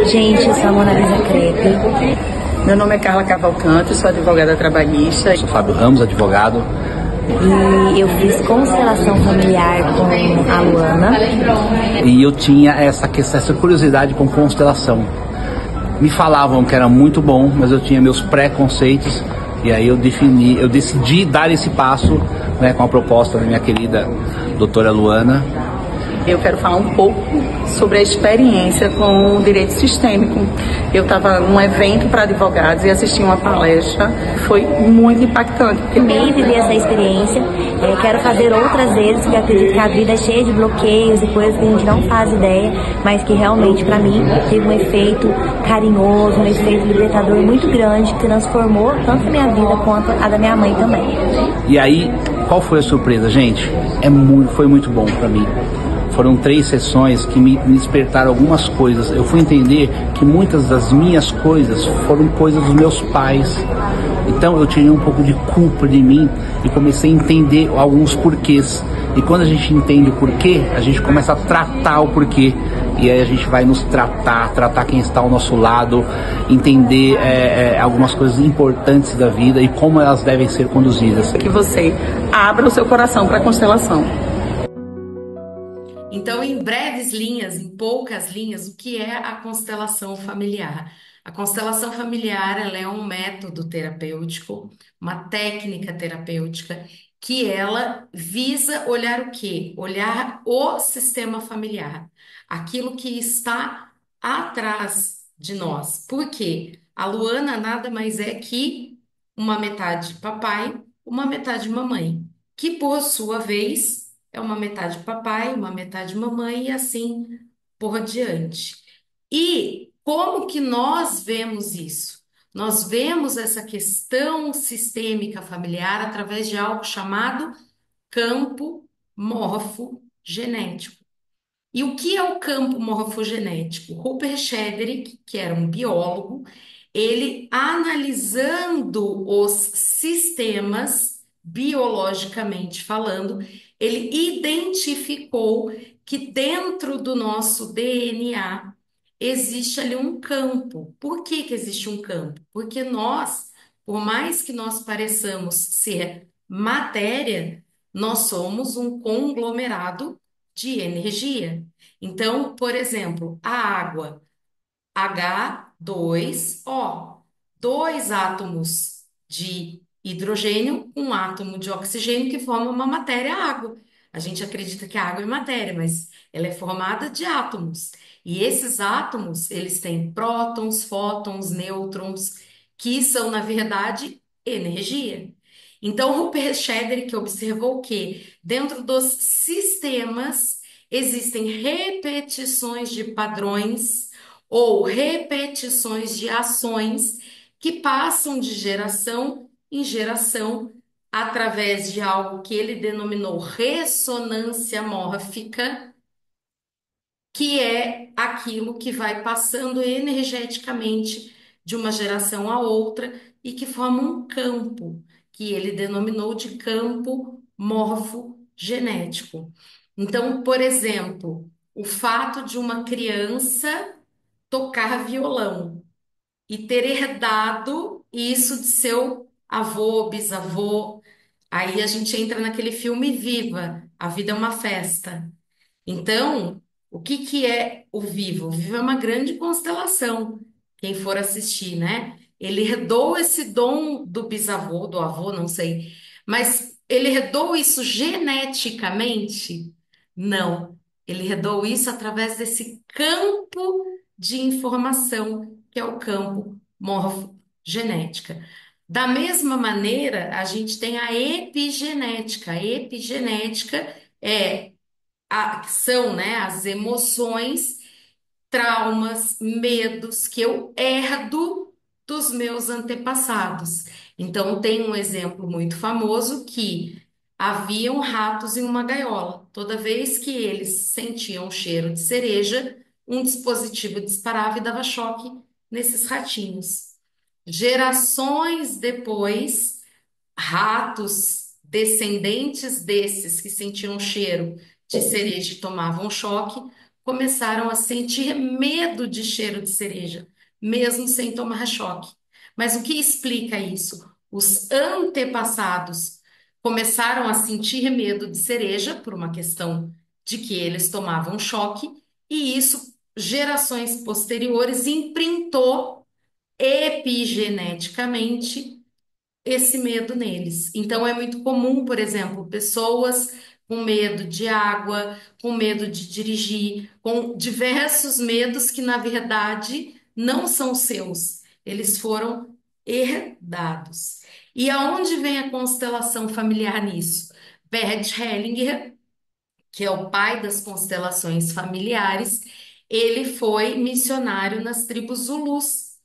Gente, eu sou a Mona Lisa Crepe. Meu nome é Carla Cavalcante, sou advogada trabalhista. Sou Fábio Ramos, advogado. E eu fiz constelação familiar com a Luana. E eu tinha essa curiosidade com constelação. Me falavam que era muito bom, mas eu tinha meus preconceitos. E aí eu decidi dar esse passo, né, com a proposta da minha querida doutora Luana. Eu quero falar um pouco sobre a experiência com o direito sistêmico. Eu estava num evento para advogados e assisti uma palestra. Foi muito impactante. Amei viver essa experiência. Eu quero fazer outras vezes, porque eu acredito que a vida é cheia de bloqueios e coisas que a gente não faz ideia, mas que realmente, para mim, teve um efeito carinhoso, um efeito libertador muito grande, que transformou tanto a minha vida quanto a da minha mãe também. E aí, qual foi a surpresa, gente? Foi muito bom para mim. Foram 3 sessões que me despertaram algumas coisas. Eu fui entender que muitas das minhas coisas foram coisas dos meus pais. Então eu tirei um pouco de culpa de mim e comecei a entender alguns porquês. E quando a gente entende o porquê, a gente começa a tratar o porquê. E aí a gente vai nos tratar quem está ao nosso lado, entender algumas coisas importantes da vida e como elas devem ser conduzidas. Que você abra o seu coração para a constelação. Então, em breves linhas, em poucas linhas, o que é a constelação familiar? A constelação familiar, ela é um método terapêutico, uma técnica terapêutica, que ela visa olhar o quê? Olhar o sistema familiar, aquilo que está atrás de nós. Por quê? A Luana nada mais é que uma metade papai, uma metade mamãe, que por sua vez é uma metade papai, uma metade mamãe e assim por diante. E como que nós vemos isso? Nós vemos essa questão sistêmica familiar através de algo chamado campo morfogenético. E o que é o campo morfogenético? Rupert Sheldrake, que era um biólogo, ele analisando os sistemas biologicamente falando, ele identificou que dentro do nosso DNA existe ali um campo. Por que que existe um campo? Porque nós, por mais que nós pareçamos ser matéria, nós somos um conglomerado de energia. Então, por exemplo, a água, H2O, 2 átomos de hidrogênio, um átomo de oxigênio que forma uma matéria água. A gente acredita que a água é matéria, mas ela é formada de átomos. E esses átomos, eles têm prótons, fótons, nêutrons, que são, na verdade, energia. Então, Rupert Sheldrake observou que dentro dos sistemas existem repetições de padrões ou repetições de ações que passam de geração em geração através de algo que ele denominou ressonância mórfica, que é aquilo que vai passando energeticamente de uma geração a outra e que forma um campo, que ele denominou de campo morfogenético. Então, por exemplo, o fato de uma criança tocar violão e ter herdado isso de seu avô, bisavô. Aí a gente entra naquele filme Viva, A Vida é uma Festa. Então, o que que é o Vivo? O Vivo é uma grande constelação, quem for assistir, né? Ele herdou esse dom do bisavô, do avô, não sei, mas ele herdou isso geneticamente? Não. Ele herdou isso através desse campo de informação, que é o campo morfogenética. Da mesma maneira, a gente tem a epigenética. A epigenética são, né, as emoções, traumas, medos que eu herdo dos meus antepassados. Então, tem um exemplo muito famoso que haviam ratos em uma gaiola. Toda vez que eles sentiam o cheiro de cereja, um dispositivo disparava e dava choque nesses ratinhos. Gerações depois, ratos descendentes desses que sentiam cheiro de cereja e tomavam choque, começaram a sentir medo de cheiro de cereja, mesmo sem tomar choque. Mas o que explica isso? Os antepassados começaram a sentir medo de cereja por uma questão de que eles tomavam choque, e isso, gerações posteriores, imprintou epigeneticamente esse medo neles. Então é muito comum, por exemplo, pessoas com medo de água, com medo de dirigir, com diversos medos que na verdade não são seus, eles foram herdados. E aonde vem a constelação familiar nisso? Bert Hellinger, que é o pai das constelações familiares, ele foi missionário nas tribos Zulus.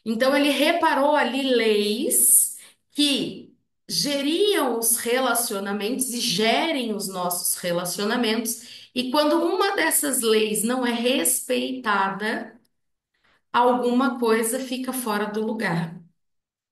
Então, ele reparou ali leis que geriam os relacionamentos e gerem os nossos relacionamentos. E quando uma dessas leis não é respeitada, alguma coisa fica fora do lugar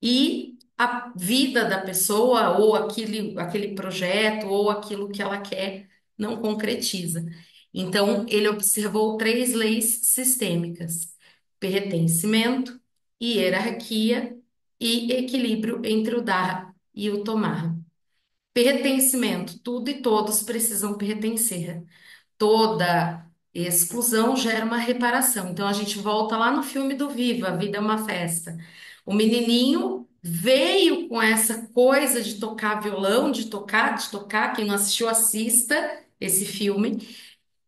e a vida da pessoa, ou aquele projeto, ou aquilo que ela quer, não concretiza. Então, ele observou três leis sistêmicas: pertencimento, hierarquia e equilíbrio entre o dar e o tomar. Pertencimento, tudo e todos precisam pertencer. Toda exclusão gera uma reparação. Então a gente volta lá no filme do Viva, A Vida é uma Festa. O menininho veio com essa coisa de tocar violão, de tocar. Quem não assistiu, assista esse filme.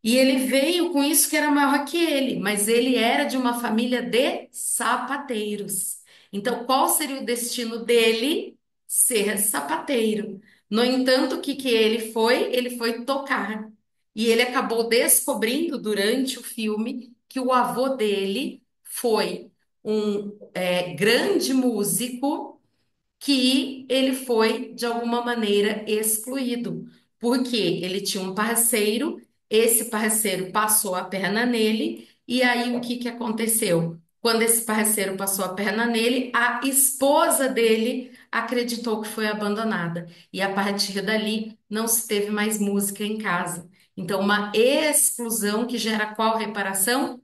E ele veio com isso que era maior que ele, mas ele era de uma família de sapateiros. Então, qual seria o destino dele? Ser sapateiro. No entanto, o que que ele foi? Ele foi tocar. E ele acabou descobrindo durante o filme que o avô dele foi um grande músico, que ele foi, de alguma maneira, excluído, porque ele tinha um parceiro, esse parceiro passou a perna nele, e aí o que que aconteceu? Quando esse parceiro passou a perna nele, a esposa dele acreditou que foi abandonada, e a partir dali não se teve mais música em casa. Então, uma exclusão que gera qual reparação?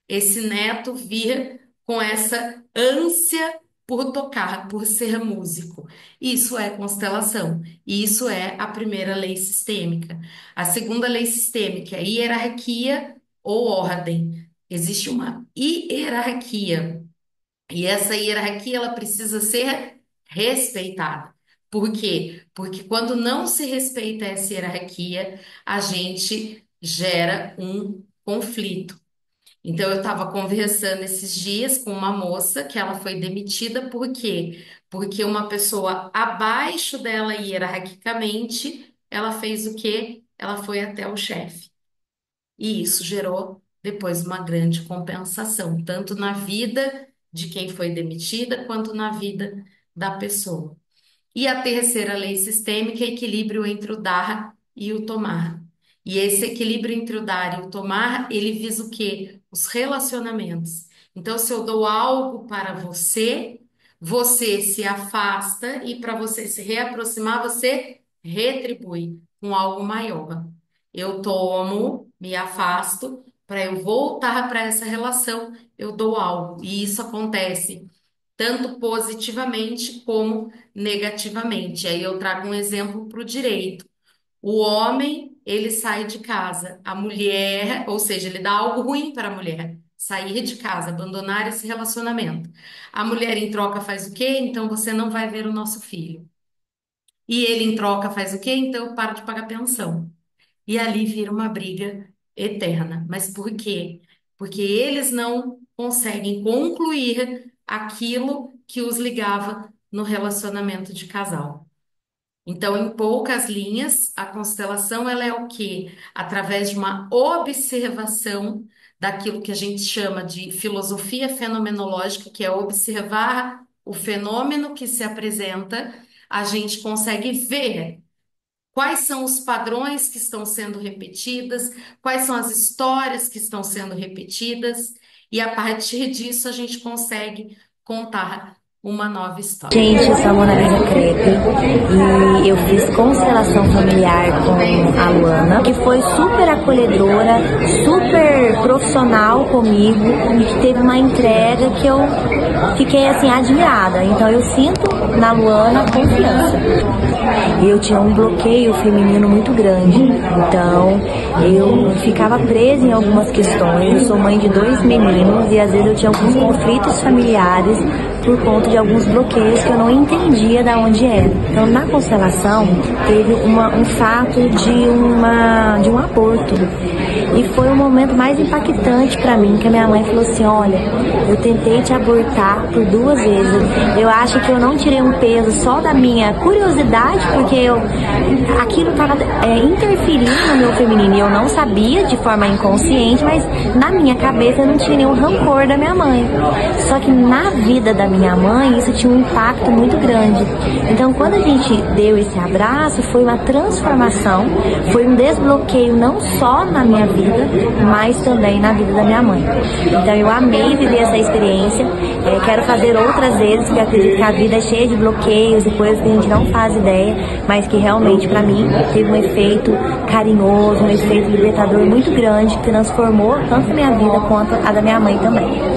Esse neto vir com essa ânsia por tocar, por ser músico. Isso é constelação. E isso é a primeira lei sistêmica. A segunda lei sistêmica é hierarquia ou ordem. Existe uma hierarquia. E essa hierarquia ela precisa ser respeitada. Por quê? Porque quando não se respeita essa hierarquia, a gente gera um conflito. Então, eu estava conversando esses dias com uma moça que ela foi demitida, por quê? Porque uma pessoa abaixo dela hierarquicamente, ela fez o quê? Ela foi até o chefe. E isso gerou depois uma grande compensação, tanto na vida de quem foi demitida, quanto na vida da pessoa. E a terceira lei sistêmica é equilíbrio entre o dar e o tomar. E esse equilíbrio entre o dar e o tomar, ele visa o quê? Os relacionamentos. Então, se eu dou algo para você, você se afasta e para você se reaproximar, você retribui com algo maior. Eu tomo, me afasto, para eu voltar para essa relação, eu dou algo. E isso acontece tanto positivamente como negativamente. Aí eu trago um exemplo para o direito. O homem, ele sai de casa, a mulher, ou seja, ele dá algo ruim para a mulher, sair de casa, abandonar esse relacionamento. A mulher, em troca, faz o quê? Então você não vai ver o nosso filho. E ele, em troca, faz o quê? Então eu paro de pagar pensão. E ali vira uma briga eterna. Mas por quê? Porque eles não conseguem concluir aquilo que os ligava no relacionamento de casal. Então, em poucas linhas, a constelação ela é o quê? Através de uma observação daquilo que a gente chama de filosofia fenomenológica, que é observar o fenômeno que se apresenta, a gente consegue ver quais são os padrões que estão sendo repetidas, quais são as histórias que estão sendo repetidas, e a partir disso a gente consegue contar uma nova história. Gente, eu sou a Mona Lisa Crepe e eu fiz constelação familiar com a Luana, que foi super acolhedora, super profissional comigo e que teve uma entrega que eu fiquei assim admirada. Então eu sinto na Luana confiança. Eu tinha um bloqueio feminino muito grande, então eu ficava presa em algumas questões. Eu sou mãe de 2 meninos e às vezes eu tinha alguns conflitos familiares por conta de alguns bloqueios que eu não entendia de onde era. Então, na constelação, teve um fato de um aborto. E foi o momento mais impactante para mim, que a minha mãe falou assim, olha, eu tentei te abortar por 2 vezes. Eu acho que eu não tirei um peso só da minha curiosidade, porque aquilo estava interferindo no meu feminino. E eu não sabia de forma inconsciente, mas na minha cabeça eu não tinha nenhum rancor da minha mãe. Só que na vida da minha mãe, isso tinha um impacto muito grande. Então, quando a gente deu esse abraço, foi uma transformação, foi um desbloqueio não só na minha vida, mas também na vida da minha mãe. Então, eu amei viver essa experiência, quero fazer outras vezes, porque eu acredito que a vida é cheia de bloqueios e coisas que a gente não faz ideia, mas que realmente, para mim, teve um efeito carinhoso, um efeito libertador muito grande, que transformou tanto a minha vida quanto a da minha mãe também.